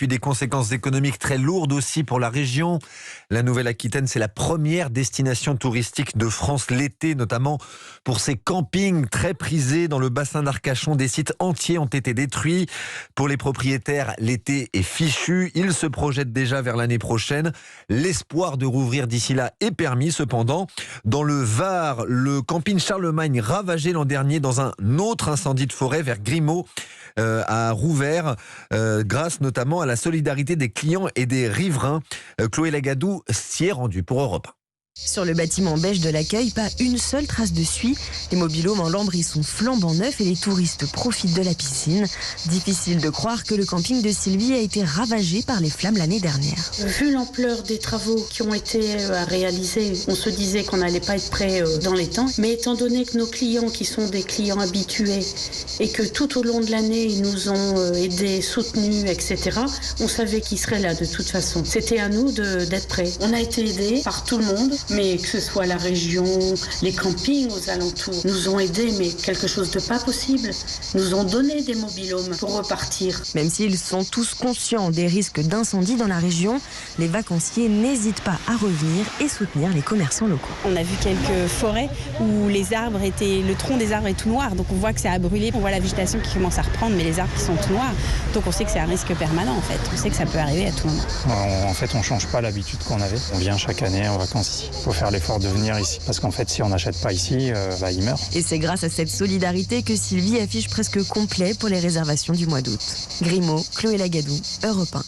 puis des conséquences économiques très lourdes aussi pour la région. La Nouvelle-Aquitaine, c'est la première destination touristique de France l'été, notamment pour ses campings très prisés dans le bassin d'Arcachon. Des sites entiers ont été détruits. Pour les propriétaires, l'été est fichu. Ils se projettent déjà vers l'année prochaine. L'espoir de rouvrir d'ici là est permis. Cependant, dans le Var, le camping Charlemagne ravagé l'an dernier dans un autre incendie de forêt vers Grimaud, à Rouvert, grâce notamment à la solidarité des clients et des riverains. Chloé Lagadou s'y est rendue pour Europe 1. Sur le bâtiment beige de l'accueil, pas une seule trace de suie. Les mobil-homes en lambris sont flambant neufs et les touristes profitent de la piscine. Difficile de croire que le camping de Sylvie a été ravagé par les flammes l'année dernière. Vu l'ampleur des travaux qui ont été réalisés, on se disait qu'on n'allait pas être prêt dans les temps. Mais étant donné que nos clients, qui sont des clients habitués et que tout au long de l'année, ils nous ont aidés, soutenus, etc., on savait qu'ils seraient là de toute façon. C'était à nous d'être prêts. On a été aidés par tout le monde. Mais que ce soit la région, les campings aux alentours, nous ont aidés, mais quelque chose de pas possible. Nous ont donné des mobil-homes pour repartir. Même s'ils sont tous conscients des risques d'incendie dans la région, les vacanciers n'hésitent pas à revenir et soutenir les commerçants locaux. On a vu quelques forêts où le tronc des arbres est tout noir, donc on voit que ça a brûlé. On voit la végétation qui commence à reprendre, mais les arbres qui sont tout noirs. Donc on sait que c'est un risque permanent en fait. On sait que ça peut arriver à tout moment. En fait, on change pas l'habitude qu'on avait. On vient chaque année en vacances ici. Il faut faire l'effort de venir ici, parce qu'en fait, si on n'achète pas ici, il meurt. Et c'est grâce à cette solidarité que Sylvie affiche presque complet pour les réservations du mois d'août. Grimaud, Chloé Lagadou, Europe 1.